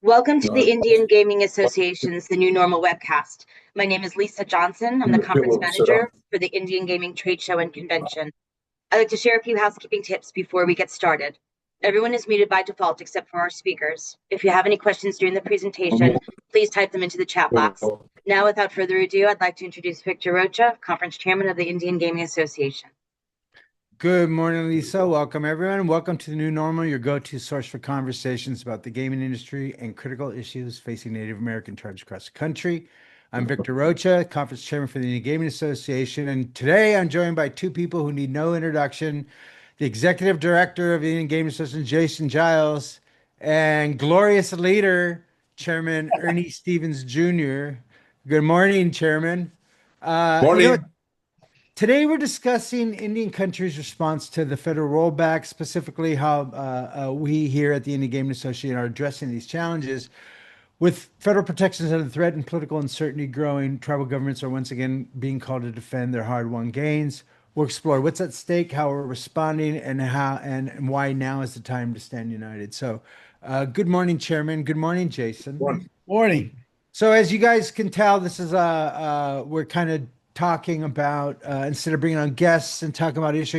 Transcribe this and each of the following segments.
Welcome to the Indian Gaming Association's The New Normal webcast. My name is Lisa Johnson. I'm the conference manager for the Indian Gaming Trade Show and Convention. I'd like to share a few housekeeping tips before we get started. Everyone is muted by default except for our speakers. If you have any questions during the presentation, please type them into the chat box. Now, without further ado, I'd like to introduce Victor Rocha, conference chairman of the Indian Gaming Association. Good morning, Lisa. Welcome, everyone. Welcome to the New Normal, your go-to source for conversations about the gaming industry and critical issues facing Native American tribes across the country. I'm Victor Rocha, conference chairman for the Indian Gaming Association, and today I'm joined by two people who need no introduction: the executive director of the Indian Gaming Association, Jason Giles, and glorious leader, Chairman Ernest Stevens Jr. Good morning, Chairman. Morning. Today, we're discussing Indian country's response to the federal rollback, specifically how we here at the Indian Gaming Association are addressing these challenges. With federal protections under threat and political uncertainty growing, tribal governments are once again being called to defend their hard-won gains. We'll explore what's at stake, how we're responding, and how and why now is the time to stand united. So, good morning, Chairman. Good morning, Jason. Morning. So, as you guys can tell, this is we're kind of talking about instead of bringing on guests and talking about issue,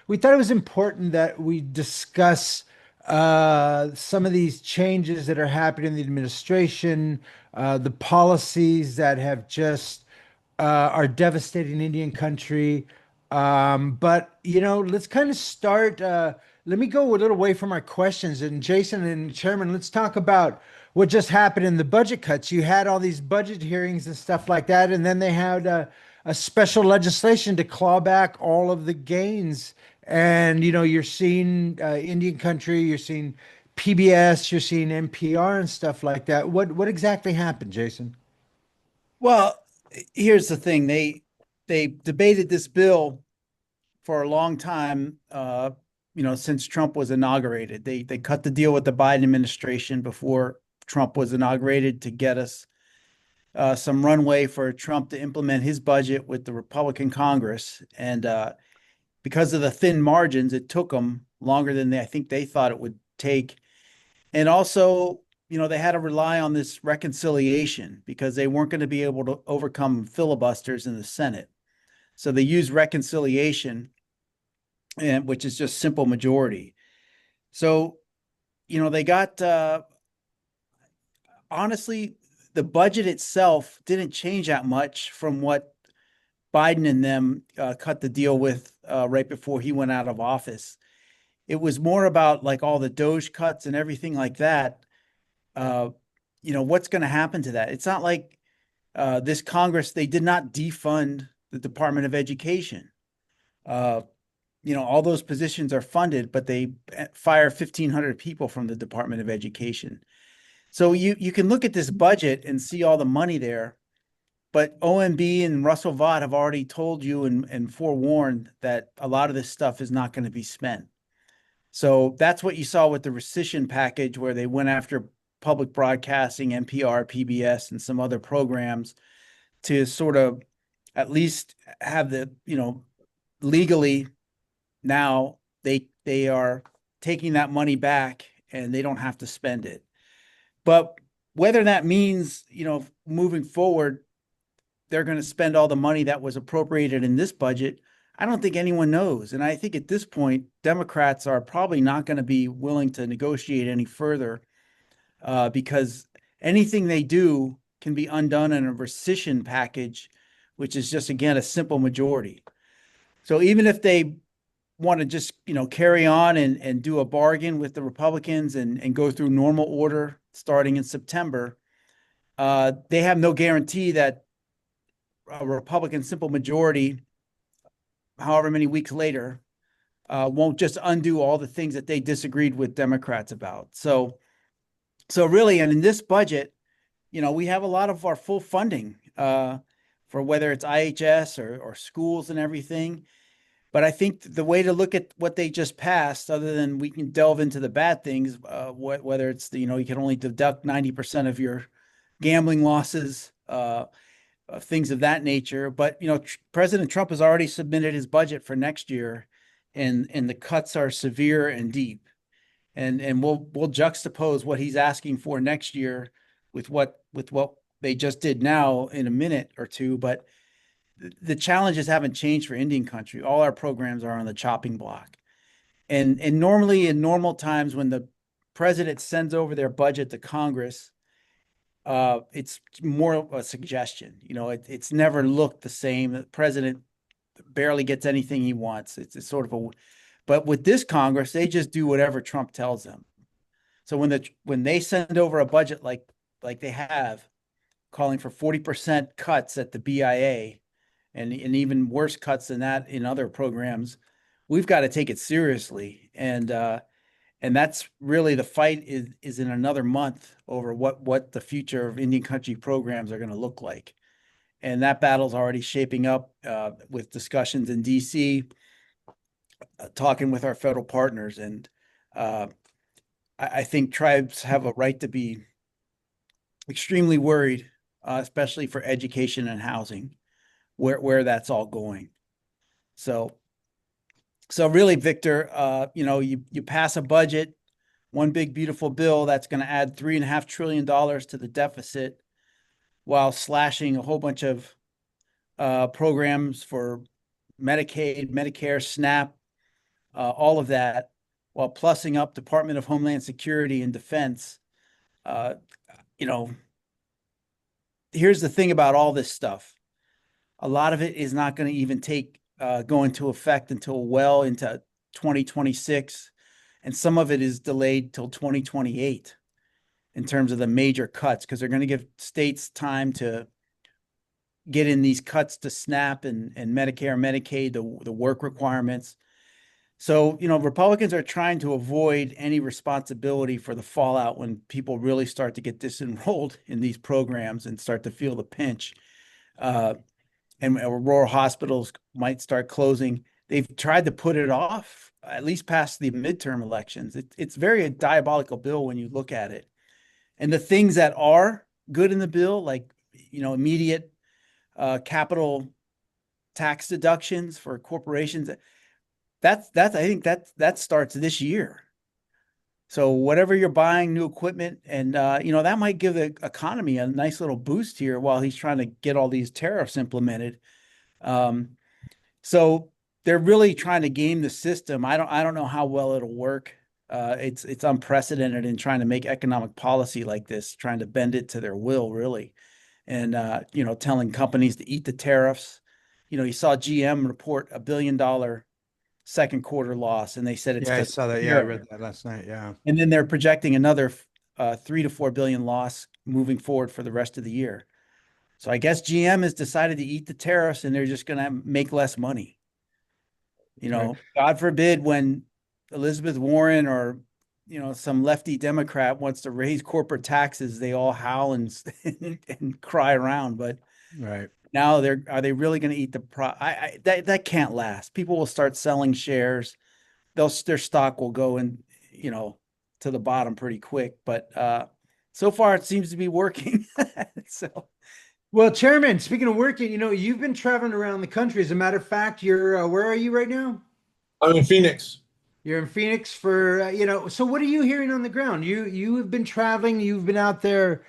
we thought it was important that we discuss some of these changes that are happening in the administration, the policies that have just are devastating Indian country. But let's kind of start. Let me go a little away from our questions. And Jason and Chairman, let's talk about what just happened in the budget cuts. You had all these budget hearings and stuff like that, and then they had a special legislation to claw back all of the gains. And you're seeing Indian country, you're seeing PBS, you're seeing NPR and stuff like that. What exactly happened, Jason? Well, here's the thing. They debated this bill for a long time, since Trump was inaugurated. They cut the deal with the Biden administration before Trump was inaugurated to get us some runway for Trump to implement his budget with the Republican Congress. And because of the thin margins, it took them longer than I think they thought it would take. And also, they had to rely on this reconciliation because they weren't going to be able to overcome filibusters in the Senate. So they used reconciliation, which is just simple majority. So, they got, honestly, the budget itself didn't change that much from what Biden and them cut the deal with right before he went out of office. It was more about like all the Doge cuts and everything like that. What's going to happen to that? It's not like this Congress, they did not defund the Department of Education. All those positions are funded, but they fire 1,500 people from the Department of Education. So you can look at this budget and see all the money there, but OMB and Russell Vought have already told you and forewarned that a lot of this stuff is not going to be spent. So that's what you saw with the rescission package, where they went after public broadcasting, NPR, PBS, and some other programs to sort of at least have the, legally now they are taking that money back and they don't have to spend it. But whether that means, moving forward, they're going to spend all the money that was appropriated in this budget, I don't think anyone knows. And I think at this point, Democrats are probably not going to be willing to negotiate any further because anything they do can be undone in a rescission package, which is just, again, a simple majority. So even if they want to just, carry on and do a bargain with the Republicans and go through normal order starting in September, they have no guarantee that a Republican simple majority, however many weeks later, won't just undo all the things that they disagreed with Democrats about. So really, and in this budget, we have a lot of our full funding for whether it's IHS or schools and everything. But I think the way to look at what they just passed, other than we can delve into the bad things, whether it's you can only deduct 90% of your gambling losses, things of that nature. But President Trump has already submitted his budget for next year, and the cuts are severe and deep. and we'll juxtapose what he's asking for next year with what they just did now in a minute or two. But the challenges haven't changed for Indian country. All our programs are on the chopping block. And normally in normal times when the president sends over their budget to Congress, it's more of a suggestion. It's never looked the same. The president barely gets anything he wants. It's sort of but with this Congress, they just do whatever Trump tells them. So when they send over a budget like they have, calling for 40% cuts at the BIA, and even worse cuts than that in other programs, we've got to take it seriously. And that's really the fight is in another month over what the future of Indian country programs are going to look like. And that battle's already shaping up with discussions in DC, talking with our federal partners. And I think tribes have a right to be extremely worried, especially for education and housing, where that's all going. So really, Victor, you pass a budget, one big beautiful bill that's going to add $3.5 trillion to the deficit, while slashing a whole bunch of programs for Medicaid, Medicare, SNAP, all of that, while plussing up Department of Homeland Security and Defense. Here's the thing about all this stuff. A lot of it is not going to even go into effect until well into 2026. And some of it is delayed till 2028 in terms of the major cuts, because they're going to give states time to get in these cuts to SNAP and Medicare, Medicaid, the work requirements. So, Republicans are trying to avoid any responsibility for the fallout when people really start to get disenrolled in these programs and start to feel the pinch. And rural hospitals might start closing. They've tried to put it off, at least past the midterm elections. It's very a diabolical bill when you look at it. And the things that are good in the bill, like, immediate capital tax deductions for corporations, I think that starts this year. So whatever you're buying, new equipment, and that might give the economy a nice little boost here while he's trying to get all these tariffs implemented. So they're really trying to game the system. I don't know how well it'll work. It's unprecedented in trying to make economic policy like this, trying to bend it to their will, really, and telling companies to eat the tariffs. You saw GM report $1 billion second quarter loss, and they said it's I saw that. Yeah, I read that last night. Yeah, and then they're projecting another 3 to 4 billion loss moving forward for the rest of the year. So I guess GM has decided to eat the tariffs, and they're just going to make less money. Right. God forbid when Elizabeth Warren or some lefty Democrat wants to raise corporate taxes, they all howl and cry around. But right now are they really going to eat that can't last. People will start selling shares. Their stock will go in, to the bottom pretty quick. But so far it seems to be working. So, well, Chairman, speaking of working, you've been traveling around the country. As a matter of fact, you're where are you right now? I'm in Phoenix. You're in Phoenix for so what are you hearing on the ground? You have been traveling, you've been out there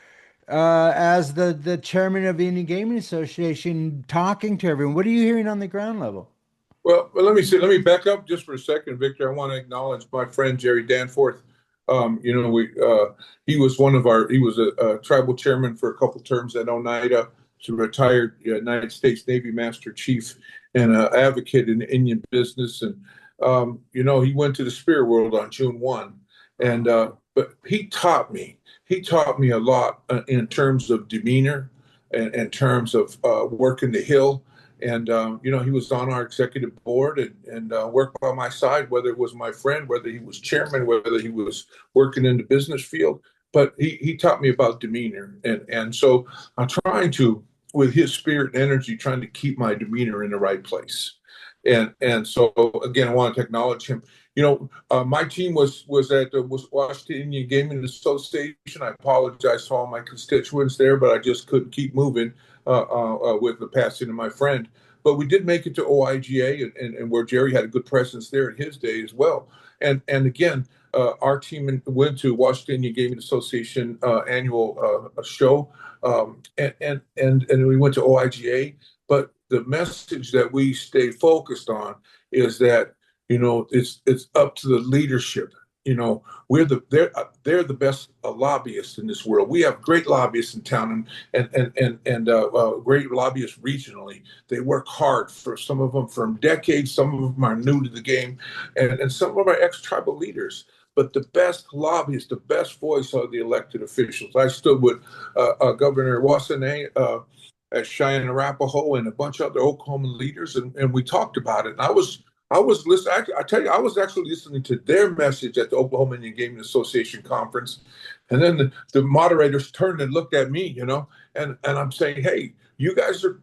as the chairman of the Indian Gaming Association, talking to everyone. What are you hearing on the ground level? Well, let me back up just for a second, Victor. I want to acknowledge my friend Jerry Danforth. He was a tribal chairman for a couple terms at Oneida. He's a retired United States Navy Master Chief and an advocate in the Indian business. And he went to the spirit world on June 1, and but he taught me a lot in terms of demeanor and in terms of working the hill. And, he was on our executive board and worked by my side, whether it was my friend, whether he was chairman, whether he was working in the business field. But he taught me about demeanor. And so I'm trying to, with his spirit and energy, trying to keep my demeanor in the right place. And so, again, I wanted to acknowledge him. My team was at the Washington Indian Gaming Association. I apologize to all my constituents there, but I just couldn't keep moving with the passing of my friend. But we did make it to OIGA, and where Jerry had a good presence there in his day as well. And again, our team went to Washington Indian Gaming Association annual show, and we went to OIGA. But the message that we stay focused on is that, it's up to the leadership. They're the best lobbyists in this world. We have great lobbyists in town, and great lobbyists regionally. They work hard, for some of them from decades. Some of them are new to the game, and some of them are ex-tribal leaders. But the best lobbyists, the best voice are the elected officials. I stood with Governor Wasson, at Cheyenne Arapaho, and a bunch of other Oklahoma leaders, and we talked about it. And I was listening. I tell you, I was actually listening to their message at the Oklahoma Indian Gaming Association conference, and then the moderators turned and looked at me, and I'm saying, hey, you guys are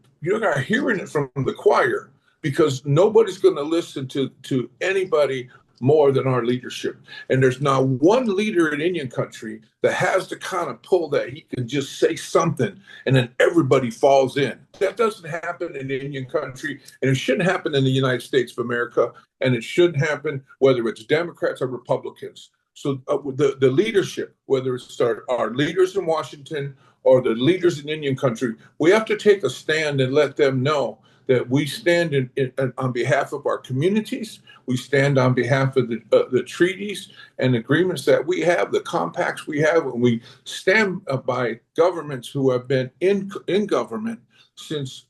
hearing it from the choir, because nobody's going to listen to anybody more than our leadership. And there's not one leader in Indian country that has the kind of pull that he can just say something and then everybody falls in. That doesn't happen in Indian country, and it shouldn't happen in the United States of America, and it shouldn't happen whether it's Democrats or Republicans. So the leadership, whether it's our leaders in Washington or the leaders in Indian country, we have to take a stand and let them know that we stand on behalf of our communities. We stand on behalf of the treaties and agreements that we have, the compacts we have, and we stand by governments who have been in government since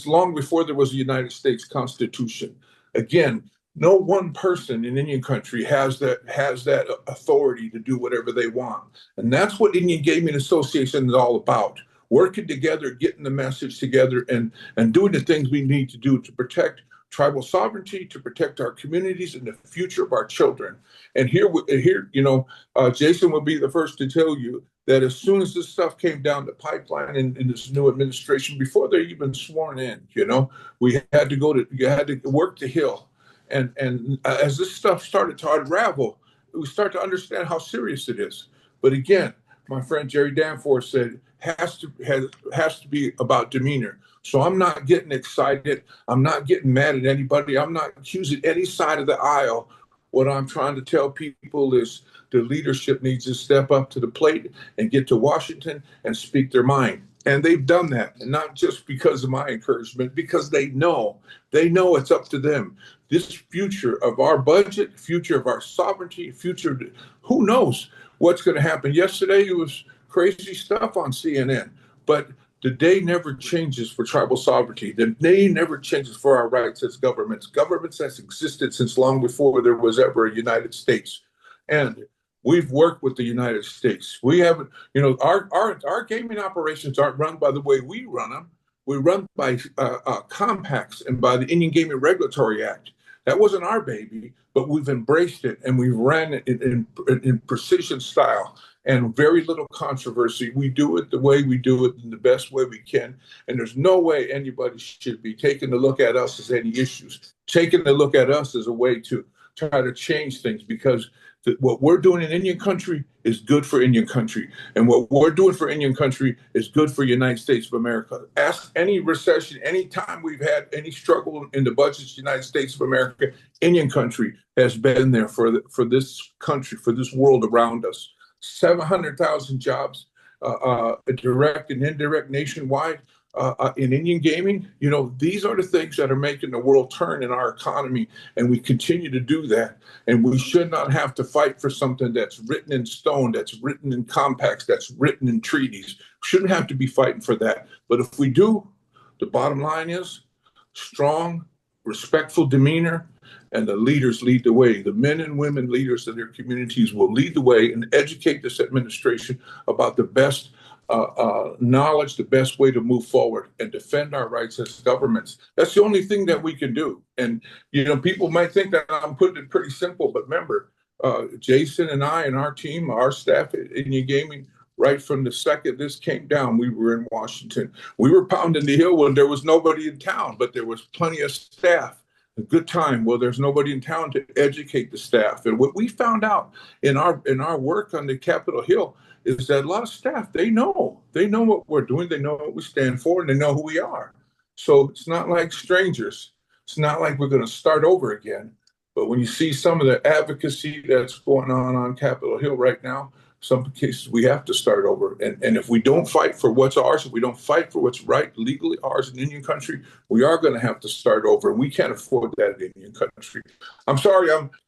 long before there was a United States Constitution. Again, no one person in Indian country has that authority to do whatever they want, and that's what Indian Gaming Association is all about. Working together, getting the message together, and doing the things we need to do to protect tribal sovereignty, to protect our communities and the future of our children. And here, Jason will be the first to tell you that as soon as this stuff came down the pipeline in this new administration, before they're even sworn in, you had to work the Hill. And as this stuff started to unravel, we start to understand how serious it is. But again, my friend Jerry Danforth said, has to be about demeanor. So I'm not getting excited. I'm not getting mad at anybody. I'm not accusing any side of the aisle. What I'm trying to tell people is the leadership needs to step up to the plate and get to Washington and speak their mind. And they've done that, and not just because of my encouragement, because they know it's up to them. This future of our budget, future of our sovereignty, future, who knows what's going to happen. Yesterday, it was crazy stuff on CNN, but the day never changes for tribal sovereignty. The day never changes for our rights as governments. Governments that's existed since long before there was ever a United States. And we've worked with the United States. We haven't, our gaming operations aren't run by the way we run them. We run by compacts and by the Indian Gaming Regulatory Act. That wasn't our baby, but we've embraced it, and we've ran it in precision style and very little controversy. We do it the way we do it in the best way we can. And there's no way anybody should be taking a look at us as any issues, taking a look at us as a way to try to change things, because what we're doing in Indian country is good for Indian country. And what we're doing for Indian country is good for the United States of America. Ask any recession, any time we've had any struggle in the budgets of the United States of America, Indian country has been there for this country, for this world around us. 700,000 jobs, direct and indirect nationwide. In Indian gaming, these are the things that are making the world turn in our economy, and we continue to do that. And we should not have to fight for something that's written in stone, that's written in compacts, that's written in treaties. We shouldn't have to be fighting for that. But if we do, the bottom line is strong, respectful demeanor, and the leaders lead the way. The men and women leaders of their communities will lead the way and educate this administration about the best knowledge, the best way to move forward and defend our rights as governments. That's the only thing that we can do. And, people might think that I'm putting it pretty simple, but remember, Jason and I and our team, our staff at Indian Gaming, right from the second this came down, we were in Washington. We were pounding the hill when there was nobody in town, but there was plenty of staff. A good time. Well, there's nobody in town to educate the staff. And what we found out in our work on the Capitol Hill is that a lot of staff, they know what we're doing, they know what we stand for, and they know who we are. So it's not like strangers. It's not like we're going to start over again. But when you see some of the advocacy that's going on Capitol Hill right now, some cases we have to start over. And if we don't fight for what's ours, if we don't fight for what's right, legally ours in Indian country, we are going to have to start over. And we can't afford that in Indian country. I'm sorry.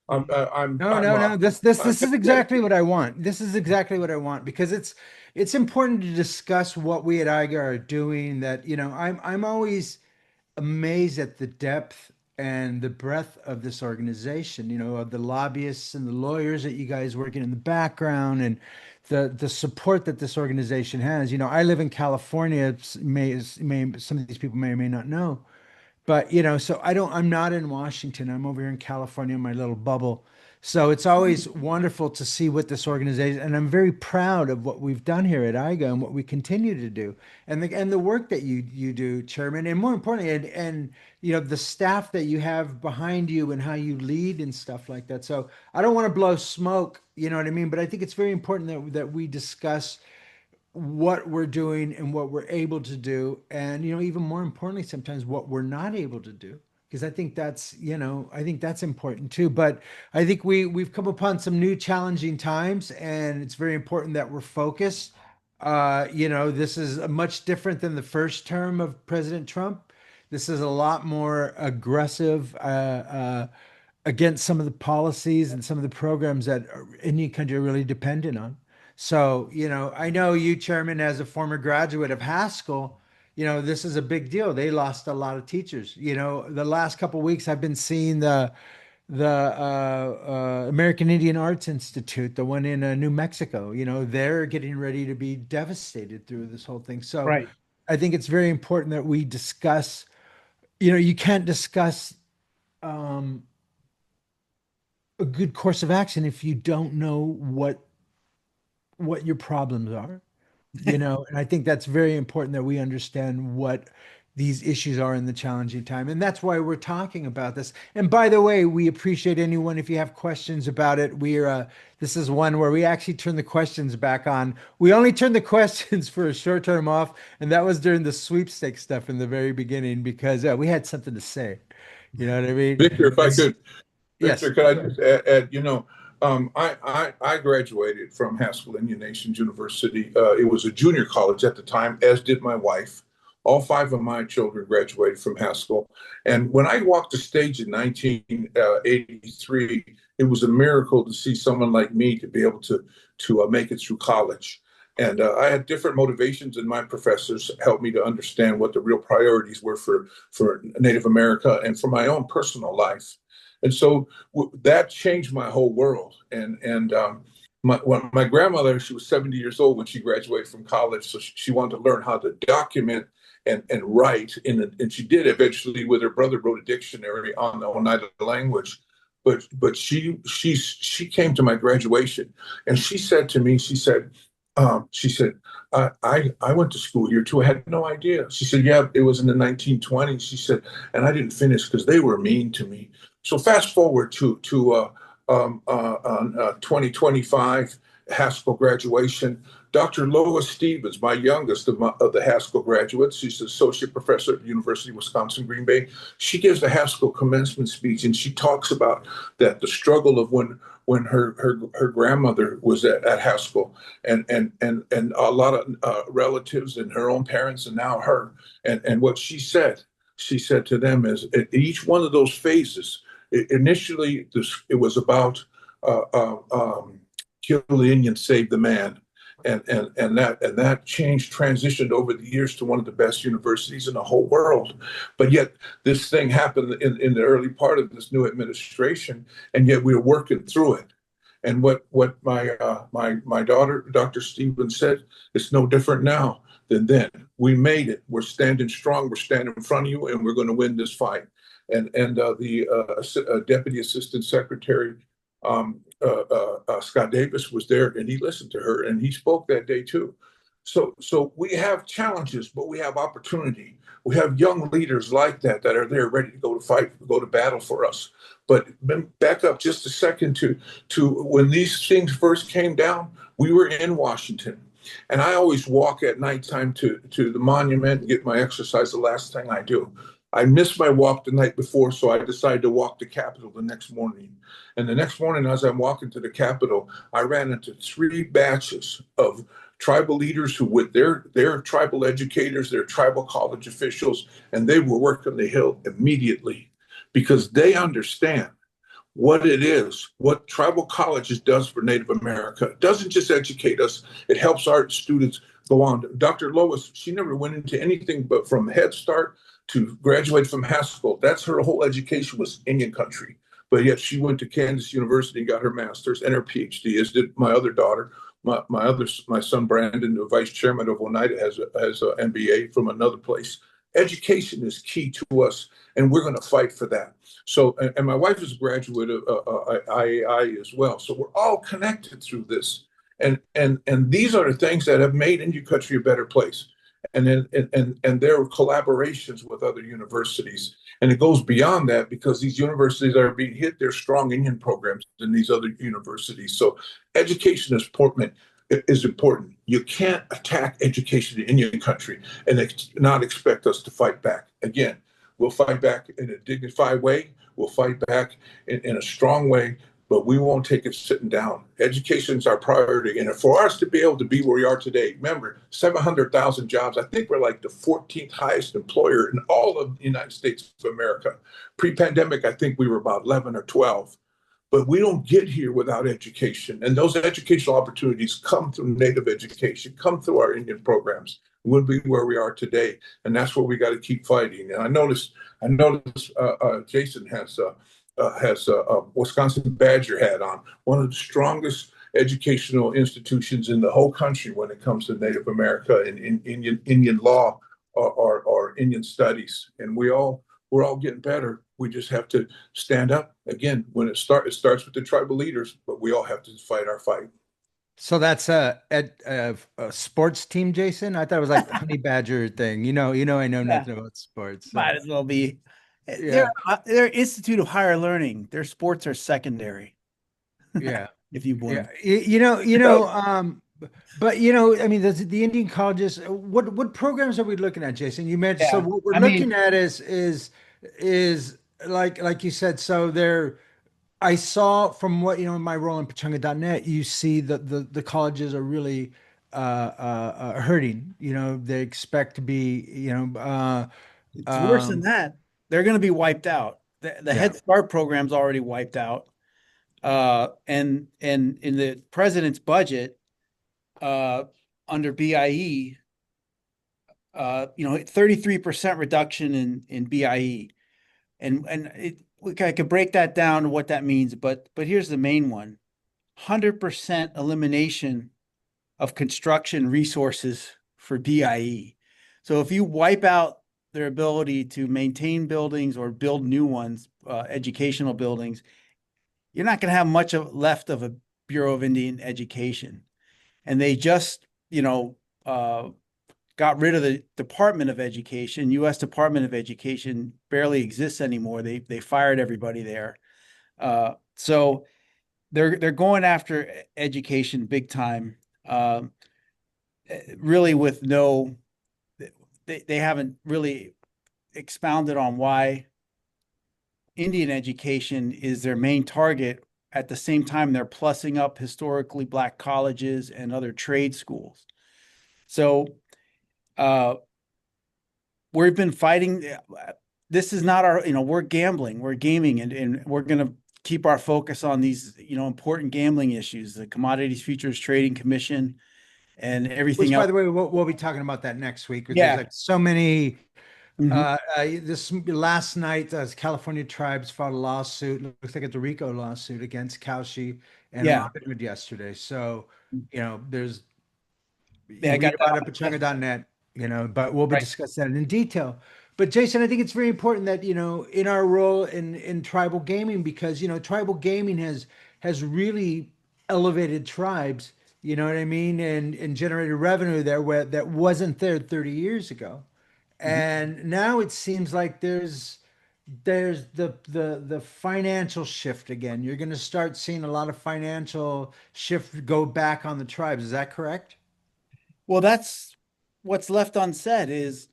No. This is exactly what I want. This is exactly what I want, because it's important to discuss what we at IGA are doing. That, you know, I'm always amazed at the depth and the breadth of this organization, you know, of the lobbyists and the lawyers that you guys working in the background, and the support that this organization has. You know, I live in California. Some of these people may or may not know, but, you know, so I'm not in Washington. I'm over here in California in my little bubble. So it's always wonderful to see what this organization, and I'm very proud of what we've done here at IGA and what we continue to do, and the work that you do, Chairman, and more importantly, and you know, the staff that you have behind you and how you lead and stuff like that. So I don't want to blow smoke, you know what I mean? But I think it's very important that we discuss what we're doing and what we're able to do, and, you know, even more importantly, sometimes what we're not able to do, because I think that's, you know, I think that's important too. But I think we've come upon some new challenging times, and it's very important that we're focused. You know, this is much different than the first term of President Trump. This is a lot more aggressive against some of the policies and some of the programs that Indian country are really dependent on. So, you know, I know you, Chairman, as a former graduate of Haskell, you know, this is a big deal. They lost a lot of teachers. You know, the last couple of weeks I've been seeing the American Indian Arts Institute, the one in New Mexico. You know, they're getting ready to be devastated through this whole thing. So Right. I think it's very important that we discuss. You know, you can't discuss a good course of action if you don't know what your problems are, you know. And I think that's very important, that we understand what these issues are in the challenging time, and that's why we're talking about this. And by the way, we appreciate anyone, if you have questions about it. We're this is one where we actually turn the questions back on. We only turned the questions for a short term off, and that was during the sweepstakes stuff in the very beginning, because we had something to say, you know what I mean? Victor, if I could, Yes. Victor, could I just add, you know, I graduated from Haskell Indian Nations University. It was a junior college at the time, as did my wife. All five of my children graduated from Haskell. And when I walked the stage in 1983, it was a miracle to see someone like me to be able to make it through college. And I had different motivations, and my professors helped me to understand what the real priorities were for Native America and for my own personal life. And so that changed my whole world. And my grandmother, she was 70 years old when she graduated from college, so she wanted to learn how to document and write. And she did eventually. With her brother, wrote a dictionary on the Oneida language. But she came to my graduation, and she said to me, she said, I went to school here too. I had no idea. She said, yeah, it was in the 1920s. She said, and I didn't finish because they were mean to me. So fast forward to 2025 Haskell graduation. Dr. Lois Stevens, my youngest of the Haskell graduates, she's an associate professor at the University of Wisconsin, Green Bay. She gives the Haskell commencement speech, and she talks about that the struggle of when her grandmother was at Haskell, and a lot of relatives and her own parents, and now her. And what she said to them is, at each one of those phases, initially it was about kill the Indian, save the man. And that change transitioned over the years to one of the best universities in the whole world. But yet this thing happened in the early part of this new administration, and yet we're working through it. And what my daughter, Dr. Stevens, said, it's no different now than then. We made it. We're standing strong. We're standing in front of you, and we're going to win this fight. And the Deputy Assistant Secretary Scott Davis was there, and he listened to her, and he spoke that day too. So we have challenges, but we have opportunity. We have young leaders like that are there ready to go to fight, go to battle for us. But back up just a second to when these things first came down, we were in Washington. And I always walk at nighttime to the monument and get my exercise, the last thing I do. I missed my walk the night before, so I decided to walk the Capitol the next morning. And the next morning, as I'm walking to the Capitol, I ran into 3 batches of tribal leaders who, with their tribal educators, their tribal college officials, and they were working the Hill immediately because they understand what it is, what tribal colleges does for Native America. It doesn't just educate us, it helps our students go on. Dr. Lois, she never went into anything but from Head Start to graduate from high school. That's her whole education was Indian country. But yet she went to Kansas University and got her master's and her PhD, as did my other daughter. My son Brandon, the vice chairman of Oneida, has an MBA from another place. Education is key to us, and we're going to fight for that. So, and my wife is a graduate of IAI as well. So we're all connected through this, and these are the things that have made Indian country a better place. And then and there are collaborations with other universities, and it goes beyond that because these universities are being hit. There's strong Indian programs in these other universities. So education is important. You can't attack education in Indian country and not expect us to fight back. Again, we'll fight back in a dignified way. We'll fight back in a strong way, but we won't take it sitting down. Education is our priority. And for us to be able to be where we are today, remember, 700,000 jobs. I think we're like the 14th highest employer in all of the United States of America. Pre-pandemic, I think we were about 11 or 12. But we don't get here without education. And those educational opportunities come through Native education, come through our Indian programs. We'll be where we are today. And that's what we got to keep fighting. And I noticed Jason has a Wisconsin Badger hat on, one of the strongest educational institutions in the whole country when it comes to Native America and Indian law or Indian studies. And we're all getting better. We just have to stand up. Again, when it starts with the tribal leaders, but we all have to fight our fight. So that's a sports team, Jason. I thought it was like the Honey Badger thing. I know Yeah, nothing about sports. So. might as well be. Yeah, They're Institute of Higher Learning. Their sports are secondary, yeah, if you want. yeah. But I mean, the Indian colleges. What programs are we looking at, Jason? You mentioned. So Yeah, what we're I mean, looking at is like you said. So there. I saw from what in my role in Pachanga.net, you see that the colleges are really hurting. They expect to be, it's worse than that. They're going to be wiped out. The yeah. Head Start program's already wiped out. And in the president's budget, under BIE, 33% reduction in BIE. I could break that down to what that means, but here's the main one: 100% elimination of construction resources for BIE. So if you wipe out their ability to maintain buildings or build new ones, educational buildings, you're not going to have much left of a Bureau of Indian Education. And they just, got rid of the Department of Education. U.S. Department of Education barely exists anymore. They fired everybody there. So they're going after education big time. Really with they haven't really expounded on why Indian education is their main target. At the same time, they're plussing up historically Black colleges and other trade schools. So we've been fighting. This is not our, we're gambling, we're gaming, and we're going to keep our focus on these, important gambling issues, the Commodities Futures Trading Commission and everything Which, else. by the way, we'll be talking about that next week. There's Yeah. like so many. Mhm. This last night, California tribes filed a lawsuit. Looks like it's a RICO lawsuit against Kaushi and Yeah. Robin Hood yesterday. So, there's Yeah, I read got that about it on at my list. Pachanga.net, but we'll be Right. discussing that in detail. But Jason, I think it's very important that, in our role in tribal gaming, because, tribal gaming has really elevated tribes, you know what I mean? And generated revenue there that wasn't there 30 years ago. Mhm. And now it seems like there's the financial shift again. You're going to start seeing a lot of financial shift go back on the tribes. Is that correct? Well, that's what's left unsaid is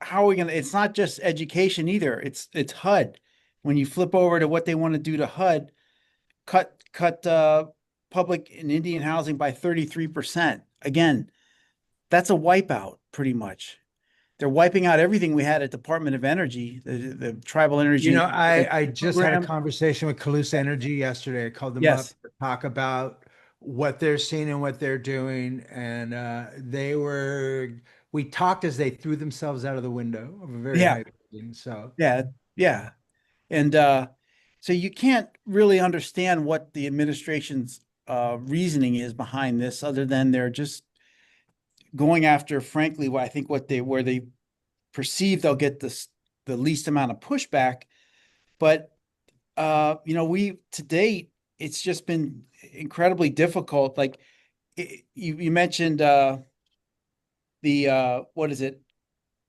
how are we going to, it's not just education either. It's HUD. When you flip over to what they want to do to HUD, cut public and Indian housing by 33%. Again, that's a wipeout pretty much. They're wiping out everything we had at Department of Energy, the tribal energy. I just had a program. conversation with Calusa Energy yesterday. I called them up Yes. to talk about what they're seeing and what they're doing. And we talked as they threw themselves out of the window of a very Yeah. high building. So, Yeah. Yeah. And so you can't really understand what the administration's reasoning is behind this, other than they're just going after, frankly, what I think where they perceive they'll get the least amount of pushback. But we to date, it's just been incredibly difficult. Like you mentioned the what is it?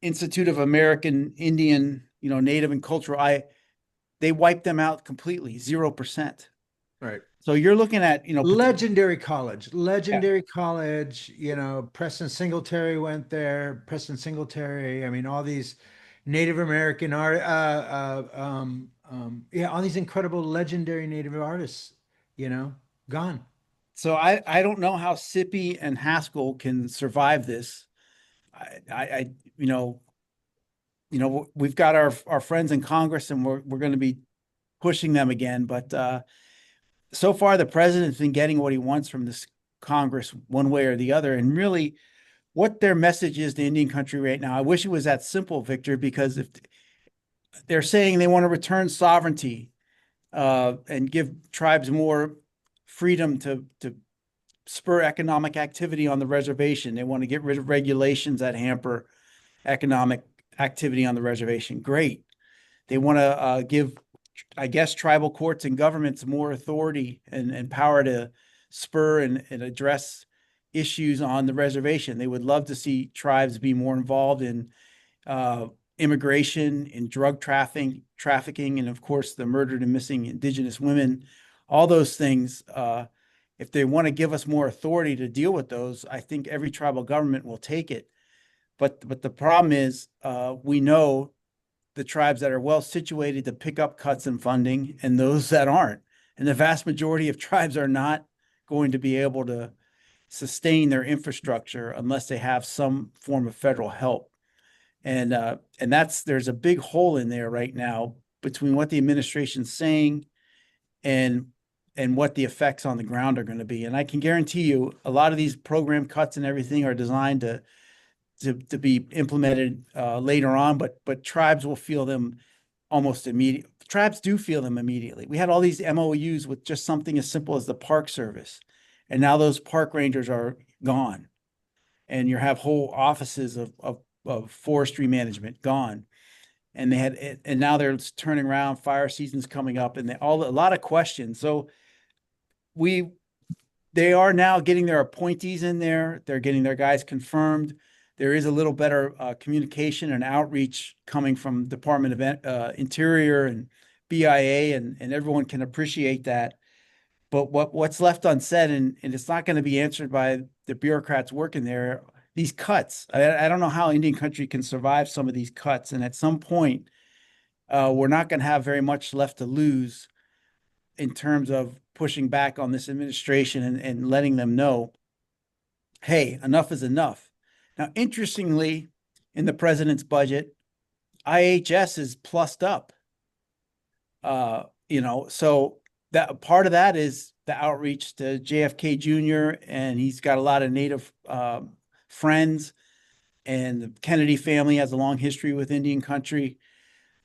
Institute of American Indian, Native and Cultural. They wiped them out completely, 0%. right. So you're looking at, Legendary Yeah. college, Preston Singletary went there, Preston Singletary. I mean, all these Native American art, yeah, all these incredible legendary Native artists, gone. So I don't know how Sippy and Haskell can survive this. I we've got our friends in Congress, and we're going to be pushing them again. But so far, the president's been getting what he wants from this Congress one way or the other. And really, what their message is to Indian country right now, I wish it was that simple, Victor, because if they're saying they want to return sovereignty and give tribes more freedom to spur economic activity on the reservation. They want to get rid of regulations that hamper economic activity on the reservation. Great. They want to give, I guess, tribal courts and governments more authority and power to spur and address issues on the reservation. They would love to see tribes be more involved in immigration, in drug trafficking, and of course the murdered and missing Indigenous women. All those things. If they want to give us more authority to deal with those, I think every tribal government will take it. But the problem is, we know the tribes that are well situated to pick up cuts in funding and those that aren't. And the vast majority of tribes are not going to be able to sustain their infrastructure unless they have some form of federal help. And there's a big hole in there right now between what the administration's saying and what the effects on the ground are going to be. And I can guarantee you, a lot of these program cuts and everything are designed to be implemented later on, but tribes will feel them almost immediately. Tribes do feel them immediately. We had all these MOUs with just something as simple as the Park Service, and now those park rangers are gone, and you have whole offices of forestry management gone. And now they're turning around. Fire season's coming up, and a lot of questions. So they are now getting their appointees in there. They're getting their guys confirmed. There is a little better communication and outreach coming from Department of Interior and BIA, and everyone can appreciate that. But what's left unsaid, and it's not going to be answered by the bureaucrats working there, these cuts. I don't know how Indian country can survive some of these cuts. And at some point, we're not going to have very much left to lose in terms of pushing back on this administration and letting them know, hey, enough is enough. Now, interestingly, in the president's budget, IHS is plussed up. So that part of that is the outreach to JFK Jr., and he's got a lot of Native friends, and the Kennedy family has a long history with Indian country.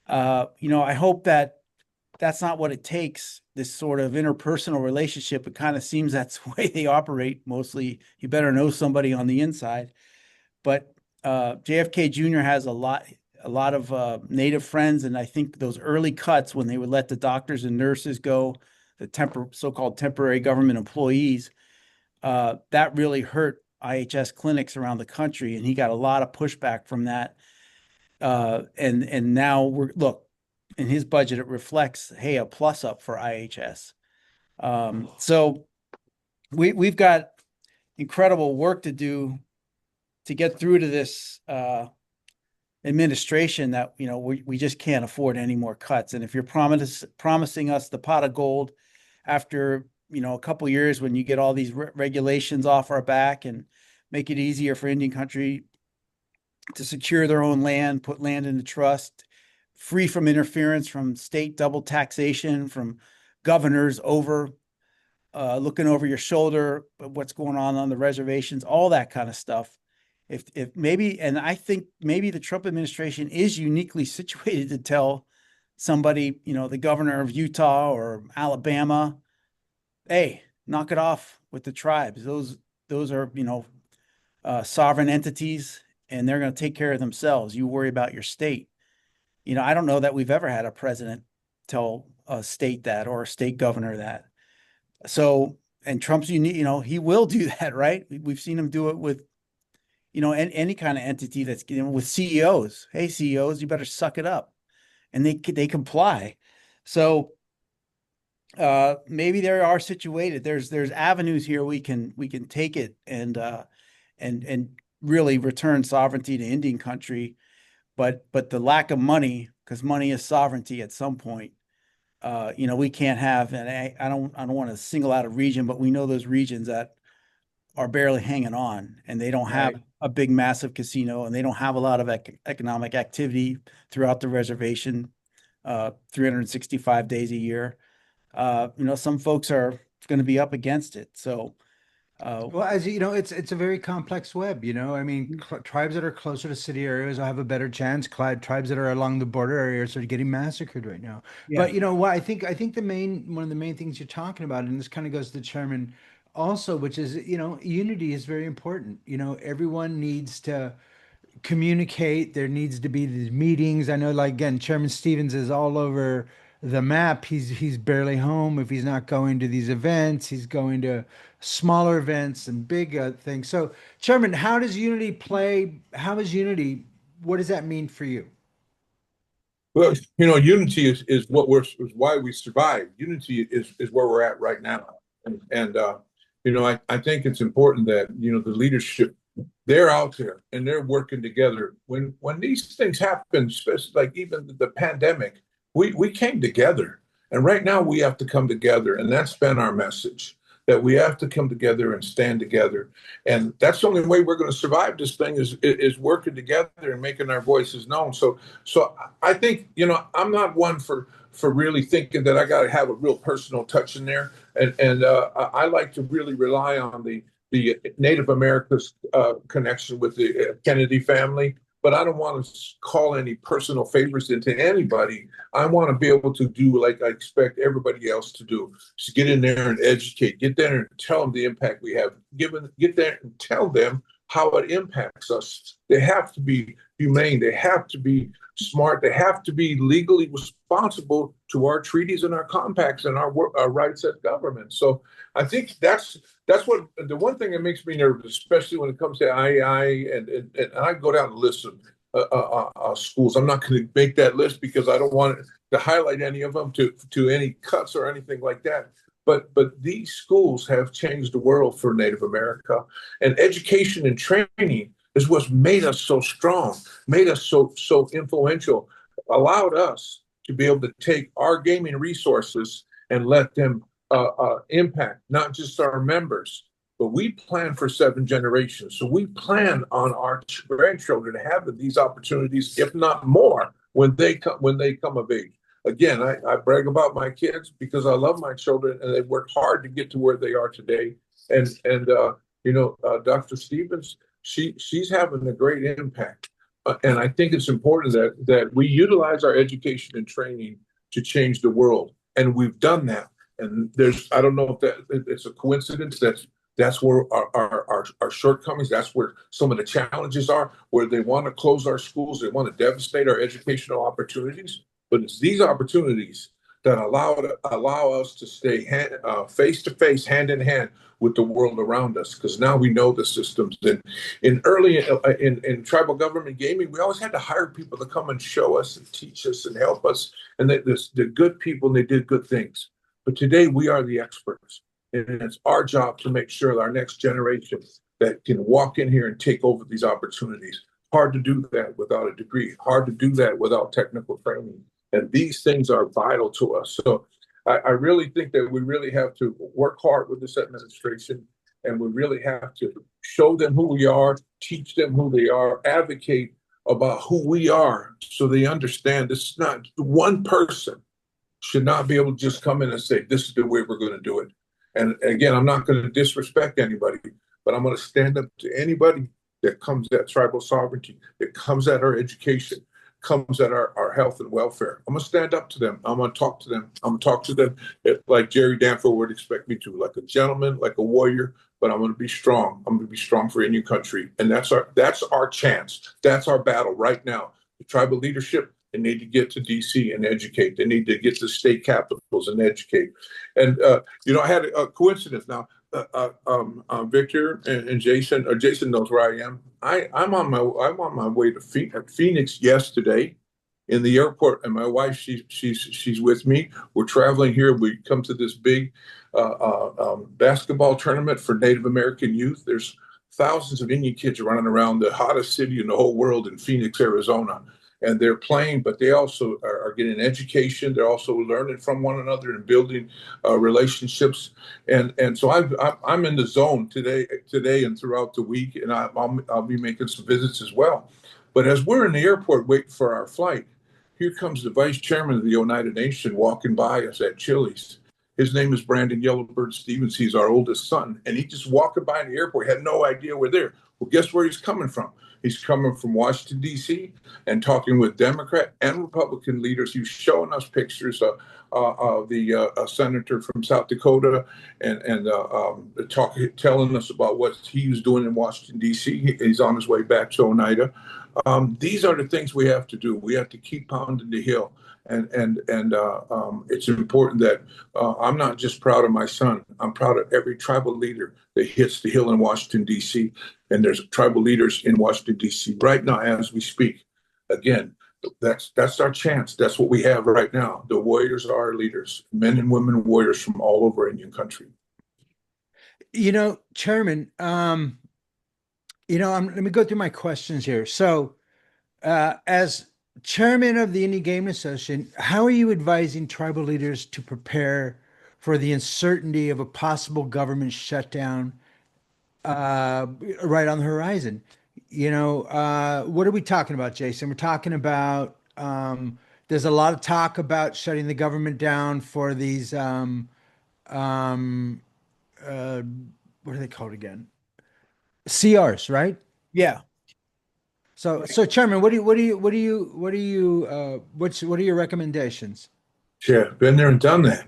I hope that that's not what it takes, this sort of interpersonal relationship. It kind of seems that's the way they operate mostly. You better know somebody on the inside. But JFK Jr. has a lot of Native friends, and I think those early cuts when they would let the doctors and nurses go, the so-called temporary government employees, that really hurt IHS clinics around the country, and he got a lot of pushback from that. And now look, in his budget, it reflects, hey, a plus up for IHS. So we've got incredible work to do to get through to this administration that, we just can't afford any more cuts. And if you're promising us the pot of gold after, a couple of years, when you get all these regulations off our back and make it easier for Indian country to secure their own land, put land into trust, free from interference from state double taxation, from governors looking over your shoulder, what's going on the reservations, all that kind of stuff. If maybe, and I think maybe the Trump administration is uniquely situated to tell somebody, the governor of Utah or Alabama, hey, knock it off with the tribes. Those are, sovereign entities, and they're going to take care of themselves. You worry about your state. I don't know that we've ever had a president tell a state that, or a state governor that. So, and Trump's unique, he will do that, right? We've seen him do it with, any kind of entity that's, with CEOs. Hey, CEOs, you better suck it up. And they comply. So maybe there are situated, there's avenues here we can take it and really return sovereignty to Indian country. But the lack of money, because money is sovereignty at some point, we can't have, and I don't want to single out a region, but we know those regions that are barely hanging on, and they don't have a big, massive casino, and they don't have a lot of economic activity throughout the reservation, 365 days a year. Some folks are going to be up against it. So, well, as you know, it's a very complex web. I mean, tribes that are closer to city areas will have a better chance. Tribes that are along the border areas are getting massacred right now. Yeah. But what I think one of the main things you're talking about, and this kind of goes to the chairman also, which is unity is very important. Everyone needs to communicate. There needs to be these meetings. I know, like, again, Chairman Stevens is all over the map. He's barely home. If he's not going to these events, he's going to smaller events and big things. So, Chairman, how does unity play? How is unity? What does that mean for you? Well, unity is is why we survive. Unity is where we're at right now. And I think it's important that, the leadership, they're out there and they're working together. When these things happen, especially like even the pandemic, we came together. And right now we have to come together. And that's been our message, that we have to come together and stand together. And that's the only way we're going to survive this thing is working together and making our voices known. So I think, I'm not one for really thinking that I got to have a real personal touch in there. And I like to really rely on the Native America's connection with the Kennedy family. But I don't want to call any personal favors into anybody. I want to be able to do like I expect everybody else to do. Just get in there and educate. Get there and tell them the impact we have. Get there and tell them how it impacts us. They have to be humane. They have to be smart. They have to be legally responsible to our treaties and our compacts and our rights as government. So I think that's what the one thing that makes me nervous, especially when it comes to IEI, and I go down the list of schools. I'm not going to make that list because I don't want to highlight any of them to any cuts or anything like that. But these schools have changed the world for Native America, and education and training is what's made us so strong, made us so influential, allowed us to be able to take our gaming resources and let them impact not just our members, but we plan for 7 generations. So we plan on our grandchildren having these opportunities, if not more, when they come of age. Again, I brag about my kids because I love my children and they worked hard to get to where they are today. And Dr. Stevens, she's having a great impact. And I think it's important that we utilize our education and training to change the world. And we've done that. And I don't know if it's a coincidence that's where our shortcomings, that's where some of the challenges are, where they want to close our schools, they want to devastate our educational opportunities. But it's these opportunities that allow us to stay face to face, hand in hand with the world around us, because now we know the systems. And in tribal government gaming, we always had to hire people to come and show us and teach us and help us. And they're good people and they did good things. But today we are the experts. And it's our job to make sure that our next generation that can walk in here and take over these opportunities Hard to do that without a degree. Hard to do that without technical training. And these things are vital to us. So I really think that we really have to work hard with this administration, and we really have to show them who we are, teach them who they are, advocate about who we are so they understand this is not one person should not be able to just come in and say, this is the way we're going to do it. And again, I'm not going to disrespect anybody, but I'm going to stand up to anybody that comes at tribal sovereignty, that comes at our education, comes at our health and welfare. I'm going to stand up to them. I'm going to talk to them. I'm going to talk to them like Jerry Danforth would expect me to, like a gentleman, like a warrior, but I'm going to be strong. I'm going to be strong for Indian country. And that's our chance. That's our battle right now. The tribal leadership, they need to get to DC and educate. They need to get to state capitals and educate. And, I had a coincidence now. Victor and Jason, or Jason knows where I am. I'm on my way to Phoenix yesterday in the airport, and my wife, she's with me. We're traveling here. We come to this big basketball tournament for Native American youth. There's thousands of Indian kids running around the hottest city in the whole world in Phoenix, Arizona. And they're playing, but they also are getting education. They're also learning from one another and building relationships. And so I'm in the zone today and throughout the week, and I'll be making some visits as well. But as we're in the airport waiting for our flight, here comes the vice chairman of the United Nations walking by us at Chili's. His name is Brandon Yellowbird Stevens. He's our oldest son, and he just walking by in the airport, had no idea we're there. Well, guess where he's coming from? He's coming from Washington, D.C., and talking with Democrat and Republican leaders. He's showing us pictures of the senator from South Dakota and telling us about what he was doing in Washington, D.C. He's on his way back to Oneida. These are the things we have to do. We have to keep pounding the hill. And it's important that I'm not just proud of my son. I'm proud of every tribal leader that hits the hill in Washington, D.C. And there's tribal leaders in Washington, D.C. right now as we speak. Again, that's our chance. That's what we have right now. The warriors are our leaders, men and women warriors from all over Indian country. Chairman, let me go through my questions here. So, as chairman of the Indian Game Association, how are you advising tribal leaders to prepare for the uncertainty of a possible government shutdown right on the horizon? What are we talking about, Jason? We're talking about there's a lot of talk about shutting the government down for these what are they called again? CRs, right? Yeah. So Chairman, what are your recommendations? Yeah, been there and done that.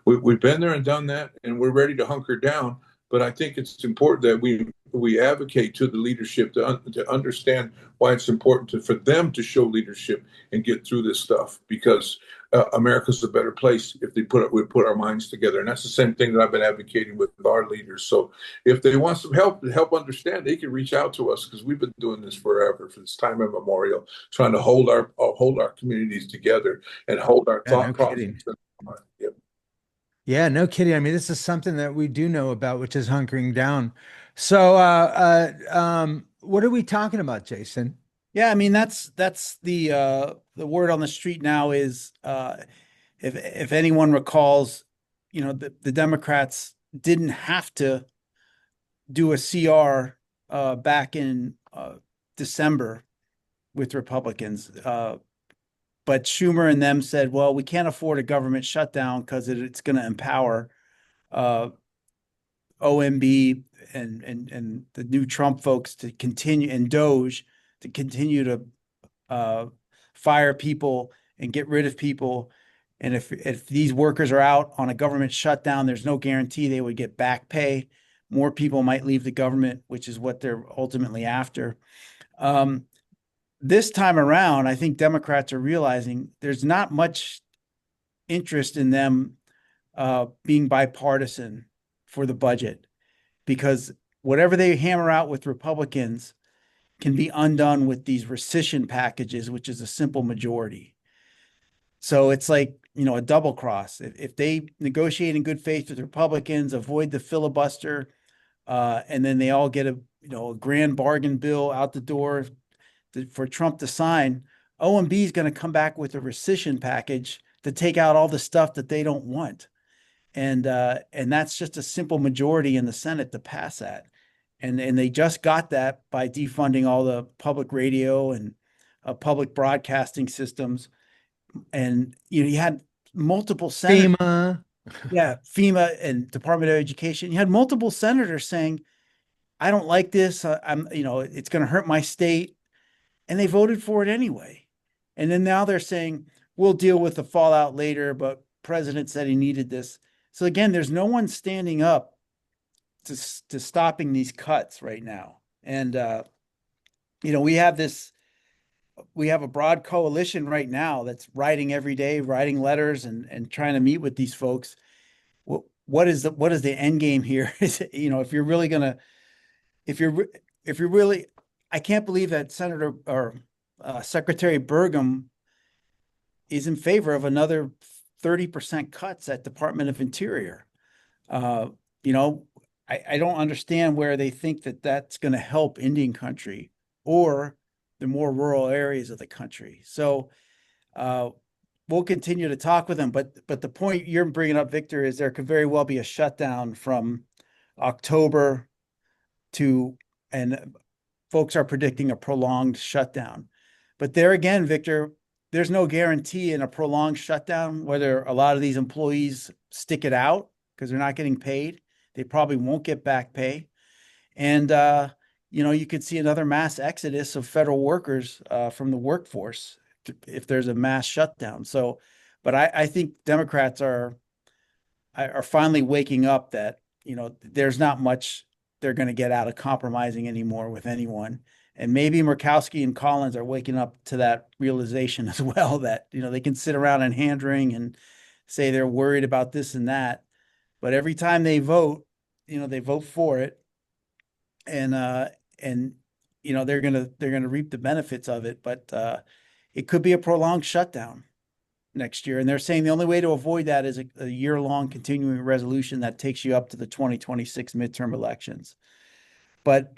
We've been there and done that, and we're ready to hunker down. But I think it's important that we advocate to the leadership to understand why it's important for them to show leadership and get through this stuff, because America's a better place if we put our minds together. And that's the same thing that I've been advocating with our leaders. So if they want some help to help understand, they can reach out to us, because we've been doing this forever, for this time immemorial, trying to hold our communities together and hold our thought process. Yep. Yeah, no kidding. I mean, this is something that we do know about, which is hunkering down. So, what are we talking about, Jason? Yeah, I mean, that's the word on the street now is if anyone recalls, the Democrats didn't have to do a CR back in December with Republicans. But Schumer and them said, well, we can't afford a government shutdown because it's going to empower OMB and the new Trump folks to continue, and Doge to continue to fire people and get rid of people. And if these workers are out on a government shutdown, there's no guarantee they would get back pay. More people might leave the government, which is what they're ultimately after. This time around, I think Democrats are realizing there's not much interest in them being bipartisan for the budget, because whatever they hammer out with Republicans can be undone with these rescission packages, which is a simple majority. So it's like, a double cross. If they negotiate in good faith with Republicans, avoid the filibuster, and then they all get a grand bargain bill out the door, for Trump to sign, OMB is going to come back with a rescission package to take out all the stuff that they don't want. And that's just a simple majority in the Senate to pass that. And they just got that by defunding all the public radio and public broadcasting systems. And you had multiple senators. FEMA. Yeah, FEMA and Department of Education. You had multiple senators saying, I don't like this. It's going to hurt my state. And they voted for it anyway. And then now they're saying, we'll deal with the fallout later, but president said he needed this. So again, there's no one standing up to stopping these cuts right now. And, we have a broad coalition right now that's writing every day, writing letters and trying to meet with these folks. What is the end game here? If you're really going to, I can't believe that Senator or Secretary Burgum is in favor of another 30% cuts at Department of Interior. I don't understand where they think that that's going to help Indian country or the more rural areas of the country. So we'll continue to talk with them. But the point you're bringing up, Victor, is there could very well be a shutdown from October and folks are predicting a prolonged shutdown. But there again, Victor, there's no guarantee in a prolonged shutdown whether a lot of these employees stick it out because they're not getting paid. They probably won't get back pay. And, you could see another mass exodus of federal workers from the workforce if there's a mass shutdown. So, but I think Democrats are finally waking up that, there's not much they're going to get out of compromising anymore with anyone. And maybe Murkowski and Collins are waking up to that realization as well, that, they can sit around and hand wring and say they're worried about this and that. But every time they vote, they vote for it. And they're going to reap the benefits of it. But it could be a prolonged shutdown next year. And they're saying the only way to avoid that is a year-long continuing resolution that takes you up to the 2026 midterm elections. But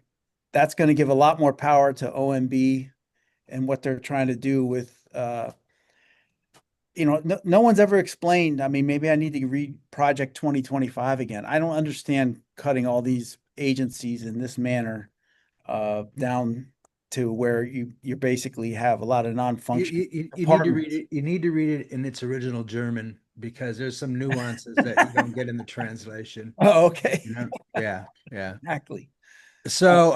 that's going to give a lot more power to OMB and what they're trying to do with, no one's ever explained. I mean, maybe I need to read Project 2025 again. I don't understand cutting all these agencies in this manner down to where you basically have a lot of non-functional. You need to read it. You need to read it in its original German because there's some nuances that you don't get in the translation. Oh, okay. Yeah. Exactly. So,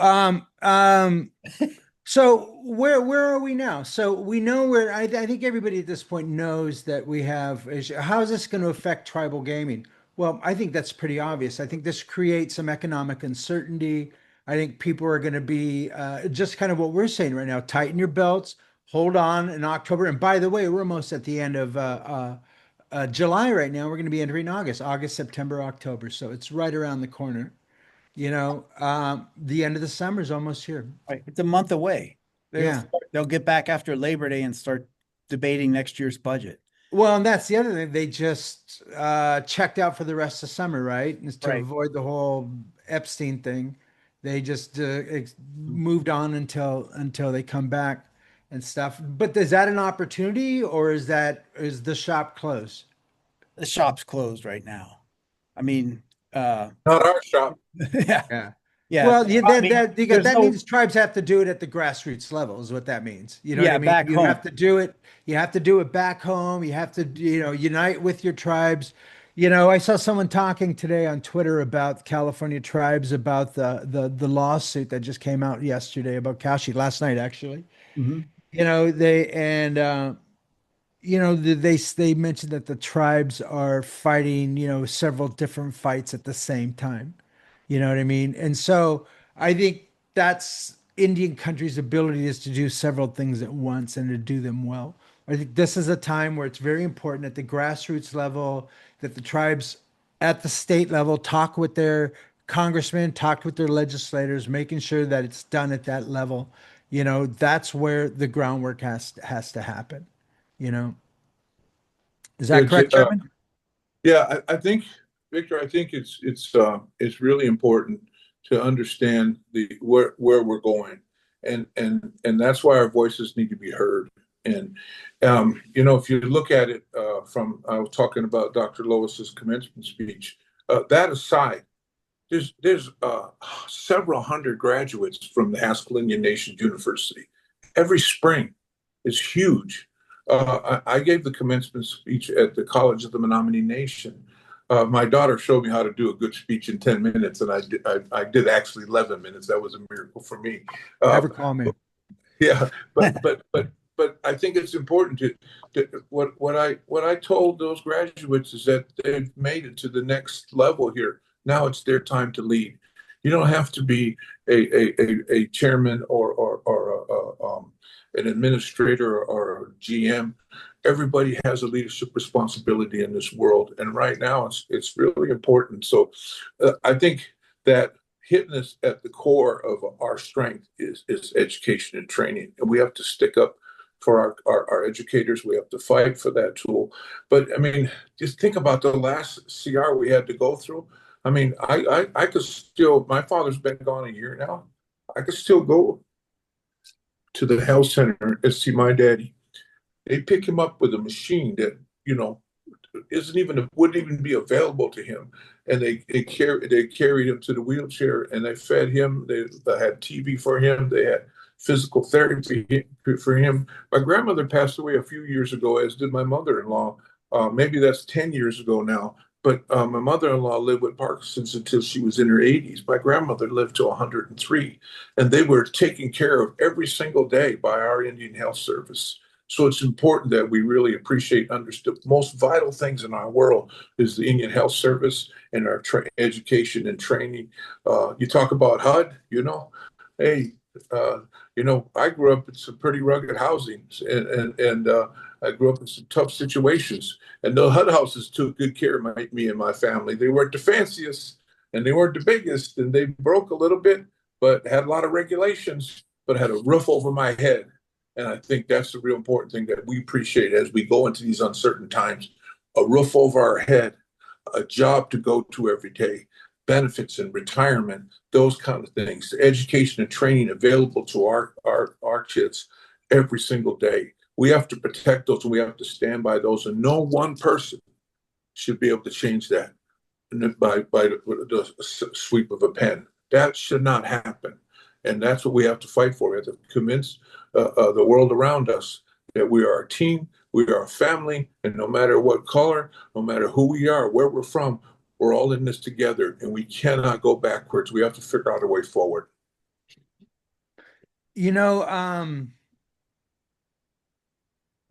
so where are we now? So we know where I think everybody at this point knows that we have. How is this going to affect tribal gaming? Well, I think that's pretty obvious. I think this creates some economic uncertainty. I think people are going to be just kind of what we're saying right now. Tighten your belts, hold on in October. And by the way, we're almost at the end of July right now. We're going to be entering August, September, October. So it's right around the corner. The end of the summer is almost here. Right. It's a month away. They'll get back after Labor Day and start debating next year's budget. Well, and that's the other thing. They just checked out for the rest of summer, right? And to avoid the whole Epstein thing. They just moved on until they come back and stuff. But is that an opportunity or is the shop closed? The shop's closed right now. I mean, not our shop. Yeah. Well, that means tribes have to do it at the grassroots level is what that means. You know what I mean? Back home. Have to do it. You have to do it back home. You have to, unite with your tribes. I saw someone talking today on Twitter about California tribes, about the lawsuit that just came out yesterday about Kashi, last night, actually. Mm-hmm. They mentioned that the tribes are fighting, several different fights at the same time. You know what I mean? And so I think that's Indian country's ability is to do several things at once and to do them well. I think this is a time where it's very important at the grassroots level that the tribes at the state level talk with their congressmen, talk with their legislators, making sure that it's done at that level. That's where the groundwork has to happen. Is that correct, Chairman? Yeah, I think, Victor, it's really important to understand where we're going. and that's why our voices need to be heard. And if you look at it from I was talking about Dr. Lois's commencement speech. That aside, there's several hundred graduates from the Haskell Indian Nations University every spring. Is huge. I gave the commencement speech at the College of the Menominee Nation. My daughter showed me how to do a good speech in 10 minutes, and I did actually 11 minutes. That was a miracle for me. Never call me. Yeah, but I think it's important what I told those graduates is that they've made it to the next level here. Now it's their time to lead. You don't have to be a chairman or an administrator or a GM. Everybody has a leadership responsibility in this world, and right now it's really important. So I think that hitting us at the core of our strength is education and training, and we have to stick up for our educators. We have to fight for that tool. But I mean, just think about the last CR we had to go through. I mean, I could still, my father's been gone a year now. I could still go to the health center and see my daddy. They pick him up with a machine that, wouldn't even be available to him. And they carried him to the wheelchair, and they fed him. They had TV for him. They had physical therapy for him. My grandmother passed away a few years ago, as did my mother-in-law. Maybe that's 10 years ago now. But my mother-in-law lived with Parkinson's until she was in her 80s. My grandmother lived to 103, and they were taken care of every single day by our Indian Health Service. So it's important that we really appreciate, understand the most vital things in our world is the Indian Health Service and our education and training. You talk about HUD, hey, I grew up in some pretty rugged housing, and I grew up in some tough situations. And the HUD houses took good care of me and my family. They weren't the fanciest, and they weren't the biggest, and they broke a little bit, but had a lot of regulations, but had a roof over my head. And I think that's the real important thing that we appreciate as we go into these uncertain times. A roof over our head, a job to go to every day, benefits and retirement, those kind of things, education and training available to our kids every single day. We have to protect those, and we have to stand by those, and no one person should be able to change that by the sweep of a pen. That should not happen. And that's what we have to fight for. We have to convince the world around us that we are a team, we are a family, and no matter what color, no matter who we are, where we're from, we're all in this together, and we cannot go backwards. We have to figure out a way forward.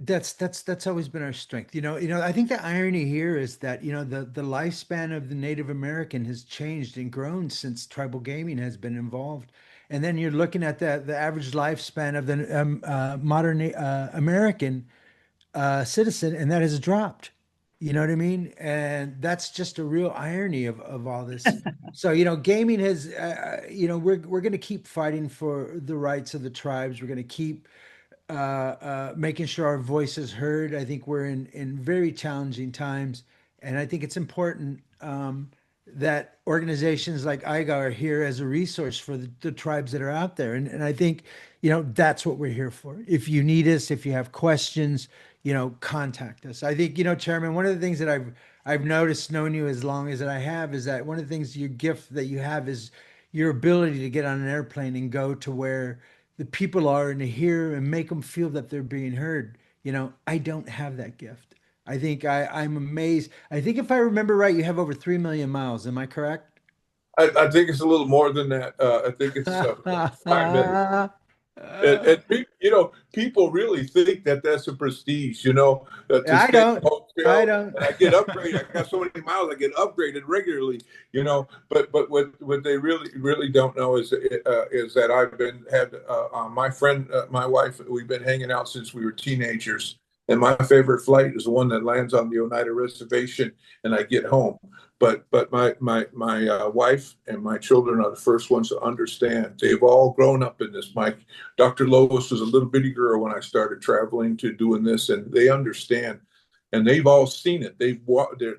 That's always been our strength. I think the irony here is that, the lifespan of the Native American has changed and grown since tribal gaming has been involved. And then you're looking at the average lifespan of the modern American citizen, and that has dropped. You know what I mean? And that's just a real irony of all this. So, gaming has, we're going to keep fighting for the rights of the tribes. We're going to keep making sure our voice is heard. I think we're in very challenging times, and I think it's important that organizations like IGA are here as a resource for the tribes that are out there. And I think, that's what we're here for. If you need us, if you have questions, contact us. I think, Chairman, one of the things that I've noticed knowing you as long as I have is that one of the things, your gift that you have is your ability to get on an airplane and go to where the people are and to hear and make them feel that they're being heard. I don't have that gift. I think I'm amazed. I think if I remember right, you have over 3 million miles. Am I correct? I think it's a little more than that. I think it's 5 minutes. And people really think that that's a prestige, to I stay don't. in a hotel. I don't. And I get upgraded. I got so many miles. I get upgraded regularly, But what they really don't know is that I've had my friend, my wife. We've been hanging out since we were teenagers. And my favorite flight is the one that lands on the Oneida Reservation, and I get home. But my wife and my children are the first ones to understand. They've all grown up in this. Dr. Lois was a little bitty girl when I started traveling to doing this, and they understand, and they've all seen it.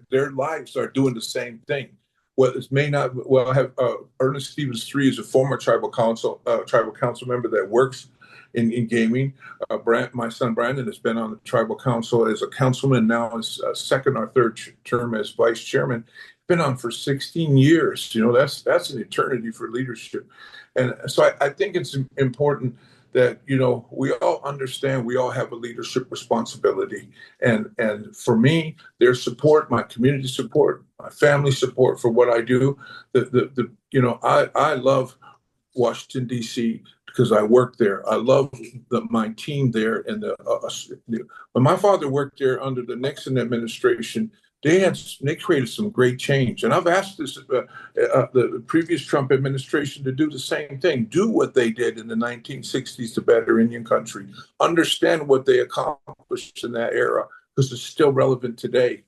Their lives are doing the same thing. what is may not well have Ernest Stevens III is a former tribal council member that works in gaming. My son Brandon has been on the tribal council as a councilman, now his second or third term as vice chairman. Been on for 16 years. You know, that's an eternity for leadership. And so I think it's important that, you know, we all understand we all have a leadership responsibility. And for me, their support, my community support, my family support for what I do, you know, I love Washington, D.C. because I worked there. I love my team there. And when my father worked there under the Nixon administration, they created some great change. And I've asked the previous Trump administration to do the same thing. Do what they did in the 1960s to better Indian country. Understand what they accomplished in that era, because it's still relevant today.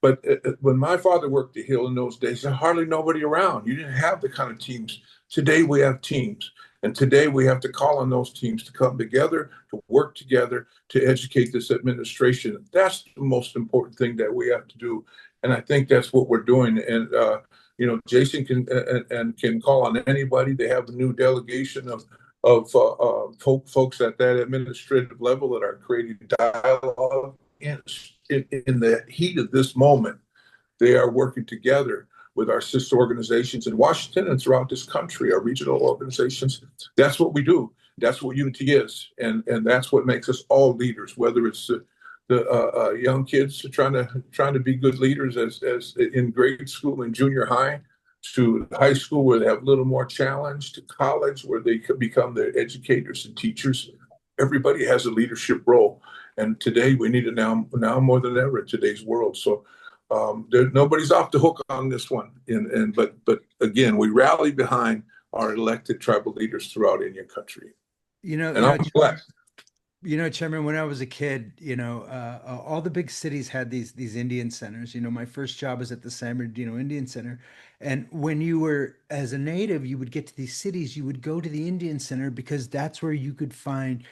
But when my father worked the Hill in those days, there was hardly nobody around. You didn't have the kind of teams. Today we have teams. And today we have to call on those teams to come together, to work together, to educate this administration. That's the most important thing that we have to do. And I think that's what we're doing. And, you know, Jason can call on anybody. They have a new delegation of folks at that administrative level that are creating dialogue in the heat of this moment. They are working together with our sister organizations in Washington and throughout this country, our regional organizations. That's what we do. That's what unity is. And that's what makes us all leaders, whether it's the young kids trying to be good leaders as in grade school and junior high, to high school where they have a little more challenge, to college where they could become the educators and teachers. Everybody has a leadership role. And today we need it now more than ever in today's world. So nobody's off the hook on this one. But again, we rally behind our elected tribal leaders throughout Indian country. I'm blessed. You know, Chairman, when I was a kid, you know, all the big cities had these Indian centers. You know, my first job was at the San Bernardino Indian Center. And when you were, as a native, you would get to these cities, you would go to the Indian Center because that's where you could find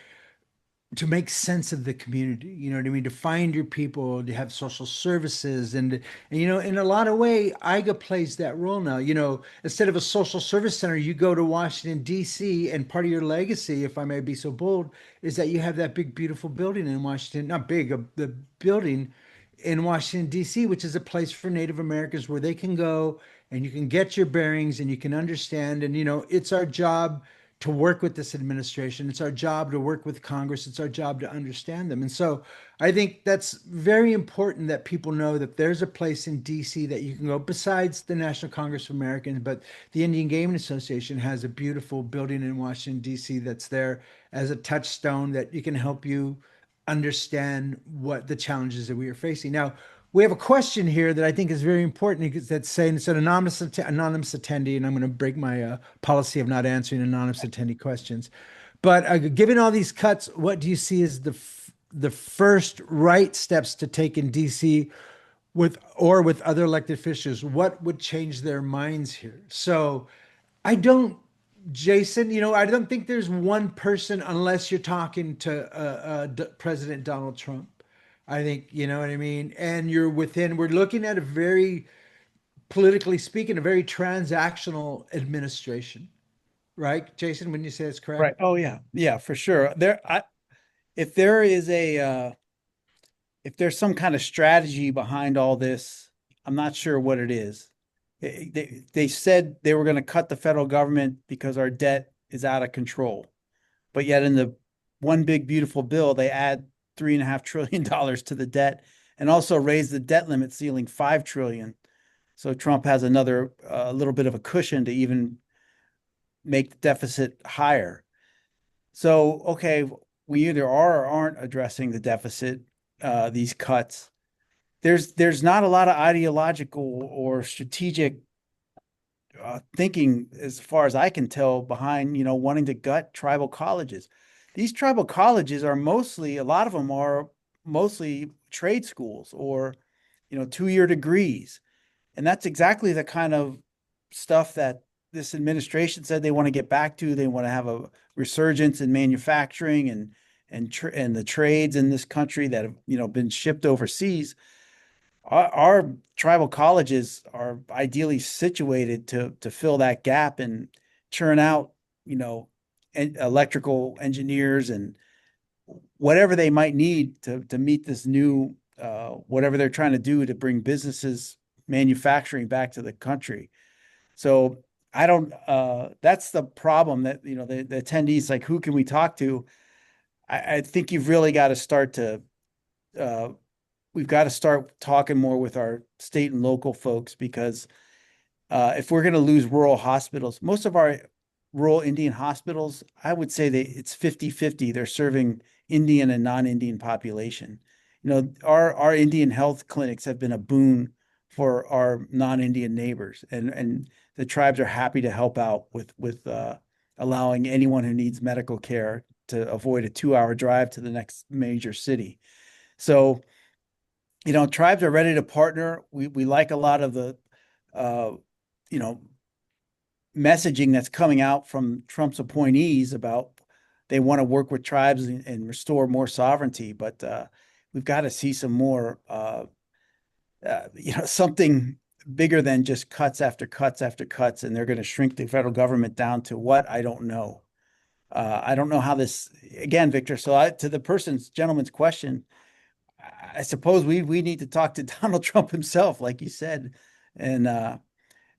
to make sense of the community, you know what I mean? To find your people, to have social services, and you know, in a lot of way, IGA plays that role now. You know, instead of a social service center, you go to Washington D.C. and part of your legacy, if I may be so bold, is that you have that big, beautiful building in Washington, not big, the building in Washington D.C., which is a place for Native Americans where they can go and you can get your bearings and you can understand. And you know, it's our job to work with this administration. It's our job to work with Congress. It's our job to understand them. And so I think that's very important that people know that there's a place in DC that you can go besides the National Congress of Americans, but the Indian Gaming Association has a beautiful building in Washington, DC that's there as a touchstone that you can help you understand what the challenges that we are facing. Now, we have a question here that I think is very important that's saying it's an anonymous attendee, and I'm going to break my policy of not answering anonymous attendee questions. But given all these cuts, what do you see as the first right steps to take in DC with other elected officials? What would change their minds here? So Jason, you know, I don't think there's one person unless you're talking to President Donald Trump. I think, you know what I mean? And we're looking at a very, politically speaking, a very transactional administration, right? Jason, when you say it's correct? Right. Oh yeah. Yeah, for sure. If there's some kind of strategy behind all this, I'm not sure what it is. They said they were going to cut the federal government because our debt is out of control. But yet in the one big beautiful bill, they add $3.5 trillion to the debt and also raise the debt limit ceiling $5 trillion. So Trump has another little bit of a cushion to even make the deficit higher. So, okay, we either are or aren't addressing the deficit, these cuts. There's not a lot of ideological or strategic thinking, as far as I can tell, behind, you know, wanting to gut tribal colleges. These tribal colleges are a lot of them are mostly trade schools or, you know, 2-year degrees. And that's exactly the kind of stuff that this administration said they want to get back to. They want to have a resurgence in manufacturing and the trades in this country that have, you know, been shipped overseas. our tribal colleges are ideally situated to fill that gap and churn out, electrical engineers and whatever they might need to meet this new whatever they're trying to do to bring businesses manufacturing back to the country. So I don't that's the problem that the attendees, like, who can we talk to? I think you've really got to start to uh, we've got to start talking more with our state and local folks, because if we're going to lose rural hospitals, most of our rural Indian hospitals, I would say that it's 50-50. They're serving Indian and non-Indian population. Our Indian health clinics have been a boon for our non-Indian neighbors, and the tribes are happy to help out with allowing anyone who needs medical care to avoid a 2-hour drive to the next major city. So, tribes are ready to partner. We like a lot of the uh, you know, messaging that's coming out from Trump's appointees about they want to work with tribes and restore more sovereignty. But we've got to see some more, something bigger than just cuts after cuts after cuts, and they're going to shrink the federal government down to what? I don't know. I don't know how this, again, Victor. So to the gentleman's question, I suppose we need to talk to Donald Trump himself, like you said, and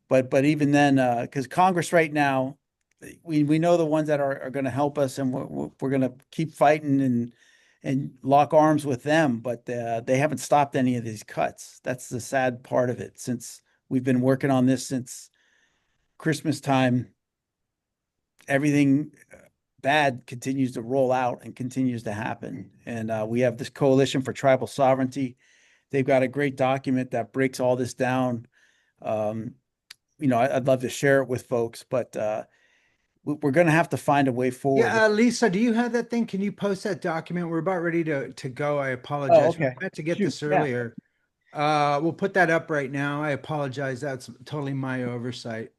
but even then, because Congress right now, we know the ones that are going to help us, and we're going to keep fighting and lock arms with them, but they haven't stopped any of these cuts. That's the sad part of it. Since we've been working on this since Christmas time, everything bad continues to roll out and continues to happen. And we have this Coalition for Tribal Sovereignty. They've got a great document that breaks all this down. I'd love to share it with folks, but we're going to have to find a way forward. Yeah, Lisa, do you have that thing? Can you post that document? We're about ready to go. I apologize. Oh, okay. We meant to get Shoot, this yeah. earlier. We'll put that up right now. I apologize. That's totally my oversight.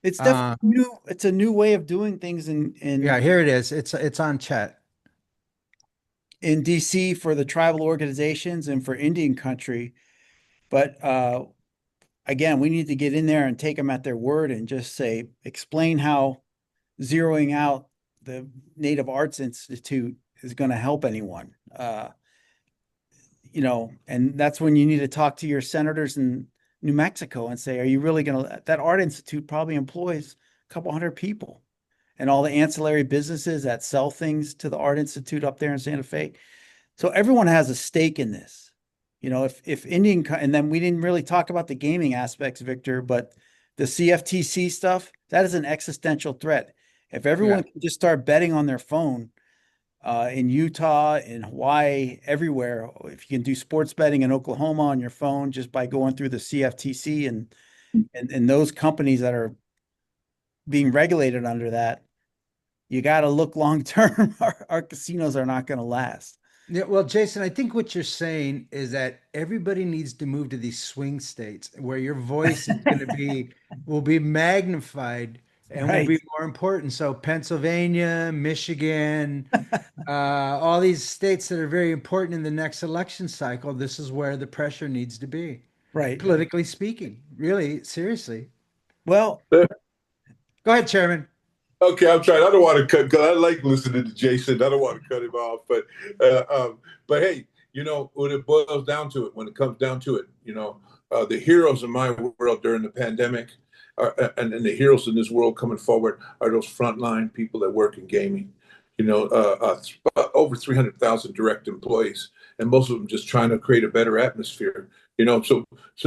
It's definitely new. It's a new way of doing things Yeah, here it is. It's on chat. in DC for the tribal organizations and for Indian country. But again, we need to get in there and take them at their word and just explain how zeroing out the Native Arts Institute is going to help anyone. And that's when you need to talk to your senators in New Mexico and say, are you really going to, that Art Institute probably employs a couple hundred people, and all the ancillary businesses that sell things to the Art Institute up there in Santa Fe. So everyone has a stake in this. If Indian, and then we didn't really talk about the gaming aspects, Victor, but the CFTC stuff, that is an existential threat. If everyone can just start betting on their phone, in Utah, in Hawaii, everywhere, if you can do sports betting in Oklahoma on your phone just by going through the CFTC and those companies that are being regulated under that, you got to look long term. Our casinos are not going to last. Yeah, well, Jason, I think what you're saying is that everybody needs to move to these swing states where your voice is going to will be magnified and will be more important. So Pennsylvania, Michigan, all these states that are very important in the next election cycle, this is where the pressure needs to be. Right. Politically speaking, really, seriously. Well, go ahead, Chairman. Okay, I'm trying. I don't want to cut, because I like listening to Jason. I don't want to cut him off, but hey, when it boils down to it, when it comes down to it, the heroes in my world during the pandemic, and the heroes in this world coming forward are those frontline people that work in gaming. Over 300,000 direct employees, and most of them just trying to create a better atmosphere. So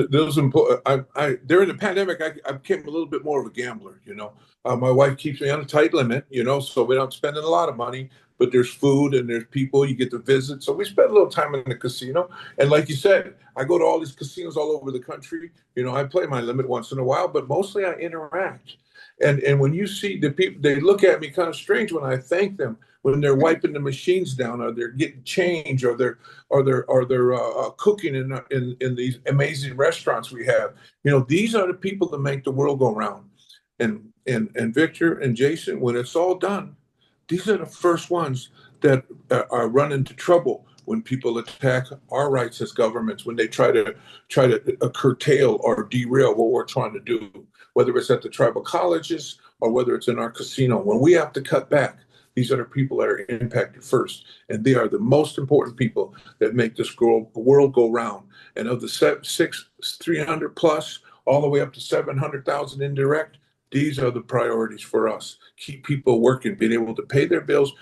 those during the pandemic, I became a little bit more of a gambler. My wife keeps me on a tight limit. So we're not spending a lot of money, but there's food and there's people you get to visit. So we spend a little time in the casino. And like you said, I go to all these casinos all over the country. I play my limit once in a while, but mostly I interact. And when you see the people, they look at me kind of strange when I thank them when they're wiping the machines down, or they're getting change, or they're cooking in these amazing restaurants we have. These are the people that make the world go round. And Victor and Jason, when it's all done, these are the first ones that are run into trouble when people attack our rights as governments, when they try to curtail or derail what we're trying to do, whether it's at the tribal colleges or whether it's in our casino. When we have to cut back, these are the people that are impacted first, and they are the most important people that make this world go round. And of the 300 plus, all the way up to 700,000 indirect, these are the priorities for us. Keep people working, being able to pay their bills,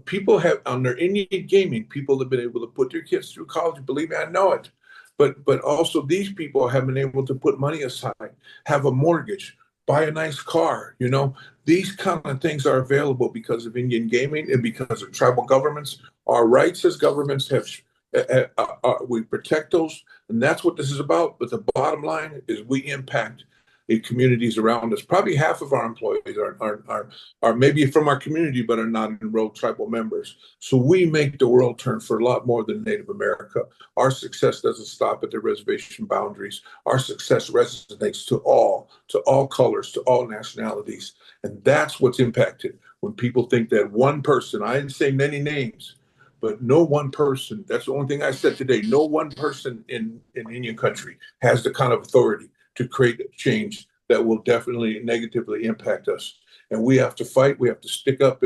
people have on their Indian gaming, people have been able to put their kids through college. Believe me, I know it. But also these people have been able to put money aside, have a mortgage, buy a nice car. These kind of things are available because of Indian gaming and because of tribal governments. Our rights as governments we protect those, and that's what this is about. But the bottom line is we impact the communities around us. Probably half of our employees are maybe from our community, but are not enrolled tribal members. So we make the world turn for a lot more than Native America. Our success doesn't stop at the reservation boundaries. Our success resonates to all colors, to all nationalities. And that's what's impacted when people think that one person, I didn't say many names, but no one person, that's the only thing I said today, no one person in Indian country has the kind of authority to create a change that will definitely negatively impact us. And we have to fight, we have to stick up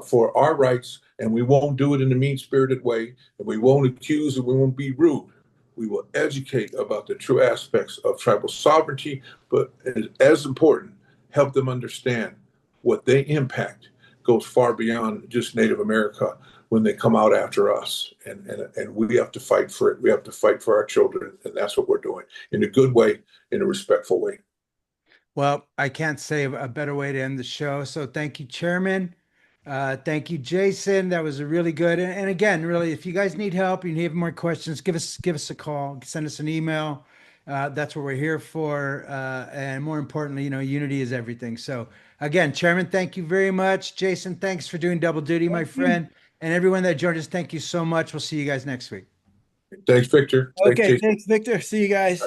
for our rights, and we won't do it in a mean-spirited way, and we won't accuse and we won't be rude. We will educate about the true aspects of tribal sovereignty, but as important, help them understand what they impact goes far beyond just Native America when they come out after us. And we have to fight for it. We have to fight for our children. And that's what we're doing in a good way, in a respectful way. Well, I can't say a better way to end the show. So thank you, Chairman. Thank you, Jason. That was a really good. And again, really, if you guys need help, you need more questions, give us a call, send us an email. That's what we're here for. And more importantly, unity is everything. So again, Chairman, thank you very much. Jason, thanks for doing double duty, my friend. And everyone that joined us, thank you so much. We'll see you guys next week. Thanks, Victor. Okay, thanks, Victor. See you guys.